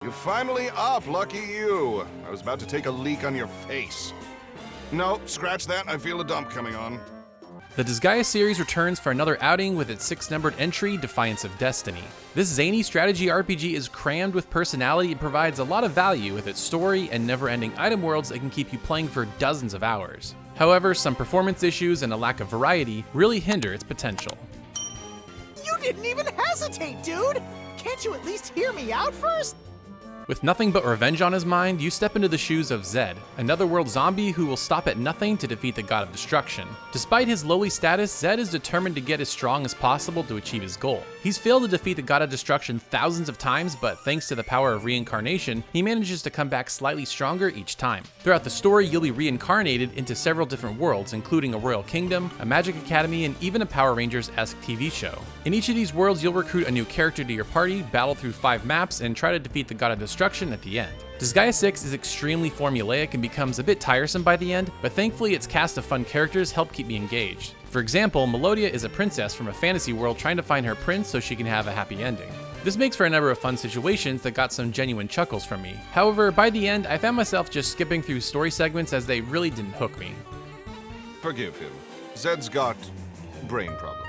You're finally up, lucky you. I was about to take a leak on your face. No, scratch that, I feel a dump coming on. The Disgaea series returns for another outing with its 6-numbered entry, Defiance of Destiny. This zany strategy RPG is crammed with personality and provides a lot of value with its story and never-ending item worlds that can keep you playing for dozens of hours. However, some performance issues and a lack of variety really hinder its potential. You didn't even hesitate, dude! Can't you at least hear me out first? With nothing but revenge on his mind, you step into the shoes of Zed, another world zombie who will stop at nothing to defeat the god of destruction. Despite his lowly status, Zed is determined to get as strong as possible to achieve his goal. He's failed to defeat the god of destruction thousands of times, but thanks to the power of reincarnation, he manages to come back slightly stronger each time. Throughout the story, you'll be reincarnated into several different worlds, including a royal kingdom, a magic academy, and even a Power Rangers-esque TV show. In each of these worlds, you'll recruit a new character to your party, battle through 5 maps, and try to defeat the god of destruction at the end. Disgaea 6 is extremely formulaic and becomes a bit tiresome by the end, but thankfully its cast of fun characters help keep me engaged. For example, Melodia is a princess from a fantasy world trying to find her prince so she can have a happy ending. This makes for a number of fun situations that got some genuine chuckles from me. However, by the end, I found myself just skipping through story segments as they really didn't hook me. Forgive him. Zed's got brain problems.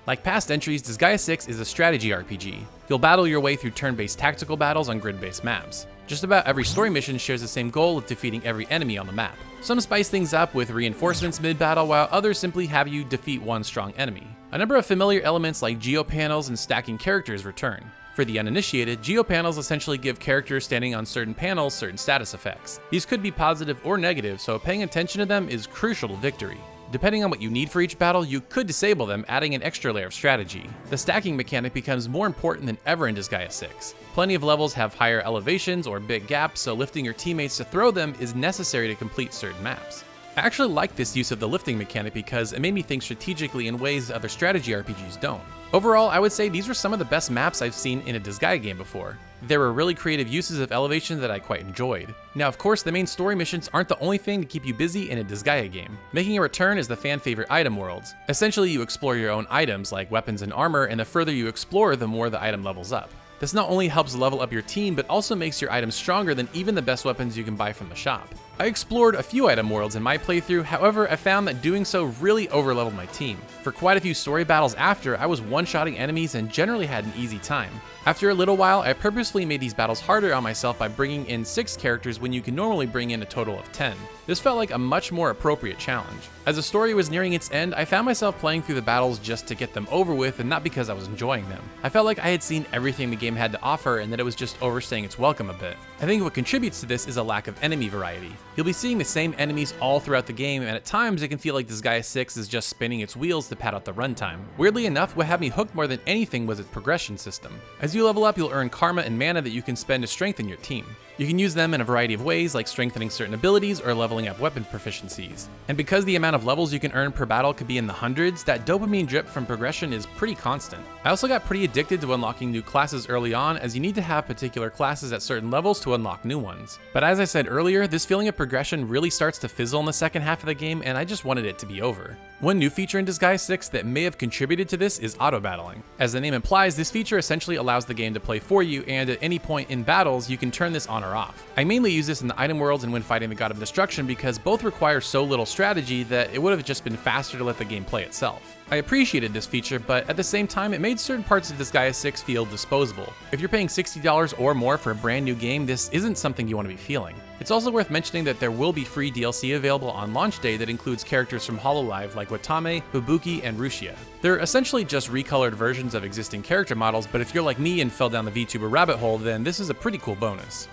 Like past entries, Disgaea 6 is a strategy RPG. You'll battle your way through turn-based tactical battles on grid-based maps. Just about every story mission shares the same goal of defeating every enemy on the map. Some spice things up with reinforcements mid-battle, while others simply have you defeat one strong enemy. A number of familiar elements like geopanels and stacking characters return. For the uninitiated, geopanels essentially give characters standing on certain panels certain status effects. These could be positive or negative, so paying attention to them is crucial to victory. Depending on what you need for each battle, you could disable them, adding an extra layer of strategy. The stacking mechanic becomes more important than ever in Disgaea 6. Plenty of levels have higher elevations or big gaps, so lifting your teammates to throw them is necessary to complete certain maps. I actually like this use of the lifting mechanic because it made me think strategically in ways other strategy RPGs don't. Overall, I would say these were some of the best maps I've seen in a Disgaea game before. There were really creative uses of elevation that I quite enjoyed. Now of course, the main story missions aren't the only thing to keep you busy in a Disgaea game. Making a return is the fan favorite item worlds. Essentially, you explore your own items like weapons and armor, and the further you explore, the more the item levels up. This not only helps level up your team, but also makes your items stronger than even the best weapons you can buy from the shop. I explored a few item worlds in my playthrough, however I found that doing so really overleveled my team. For quite a few story battles after, I was one-shotting enemies and generally had an easy time. After a little while, I purposefully made these battles harder on myself by bringing in 6 characters when you can normally bring in a total of 10. This felt like a much more appropriate challenge. As the story was nearing its end, I found myself playing through the battles just to get them over with and not because I was enjoying them. I felt like I had seen everything the game had to offer and that it was just overstaying its welcome a bit. I think what contributes to this is a lack of enemy variety. You'll be seeing the same enemies all throughout the game, and at times it can feel like Disgaea 6 is just spinning its wheels to pad out the runtime. Weirdly enough, what had me hooked more than anything was its progression system. As you level up, you'll earn karma and mana that you can spend to strengthen your team. You can use them in a variety of ways, like strengthening certain abilities or leveling up weapon proficiencies. And because the amount of levels you can earn per battle could be in the hundreds, that dopamine drip from progression is pretty constant. I also got pretty addicted to unlocking new classes early on, as you need to have particular classes at certain levels to unlock new ones. But as I said earlier, this feeling of progression really starts to fizzle in the second half of the game, and I just wanted it to be over. One new feature in Disgaea 6 that may have contributed to this is auto-battling. As the name implies, this feature essentially allows the game to play for you, and at any point in battles, you can turn this on or off. I mainly use this in the item worlds and when fighting the god of destruction because both require so little strategy that it would have just been faster to let the game play itself. I appreciated this feature, but at the same time, it made certain parts of Disgaea 6 feel disposable. If you're paying $60 or more for a brand new game, this isn't something you want to be feeling. It's also worth mentioning that there will be free DLC available on launch day that includes characters from Hololive like Watame, Fubuki, and Rushia. They're essentially just recolored versions of existing character models, but if you're like me and fell down the VTuber rabbit hole, then this is a pretty cool bonus.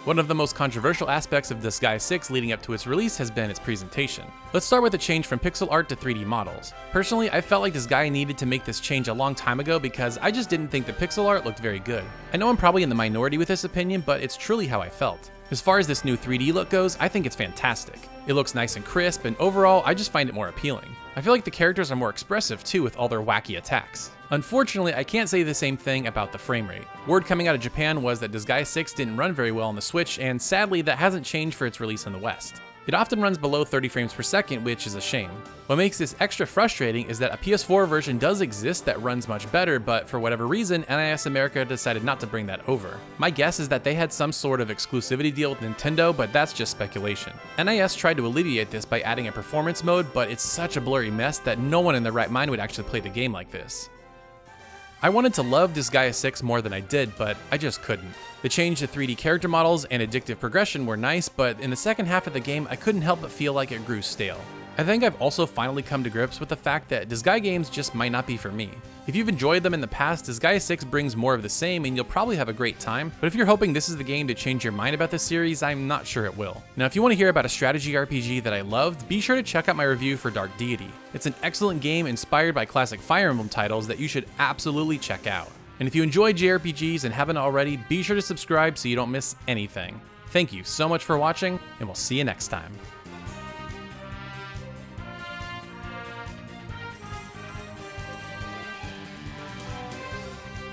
One of the most controversial aspects of Disgaea 6 leading up to its release has been its presentation. Let's start with the change from pixel art to 3D models. Personally, I felt like Disgaea needed to make this change a long time ago because I just didn't think the pixel art looked very good. I know I'm probably in the minority with this opinion, but it's truly how I felt. As far as this new 3D look goes, I think it's fantastic. It looks nice and crisp, and overall, I just find it more appealing. I feel like the characters are more expressive too with all their wacky attacks. Unfortunately, I can't say the same thing about the frame rate. Word coming out of Japan was that Disgaea 6 didn't run very well on the Switch, and sadly that hasn't changed for its release in the West. It often runs below 30 frames per second, which is a shame. What makes this extra frustrating is that a PS4 version does exist that runs much better, but for whatever reason, NIS America decided not to bring that over. My guess is that they had some sort of exclusivity deal with Nintendo, but that's just speculation. NIS tried to alleviate this by adding a performance mode, but it's such a blurry mess that no one in their right mind would actually play the game like this. I wanted to love Disgaea 6 more than I did, but I just couldn't. The change to 3D character models and addictive progression were nice, but in the second half of the game, I couldn't help but feel like it grew stale. I think I've also finally come to grips with the fact that Disgaea games just might not be for me. If you've enjoyed them in the past, Disgaea 6 brings more of the same and you'll probably have a great time, but if you're hoping this is the game to change your mind about the series, I'm not sure it will. Now, if you want to hear about a strategy RPG that I loved, be sure to check out my review for Dark Deity. It's an excellent game inspired by classic Fire Emblem titles that you should absolutely check out. And if you enjoy JRPGs and haven't already, be sure to subscribe so you don't miss anything. Thank you so much for watching, and we'll see you next time.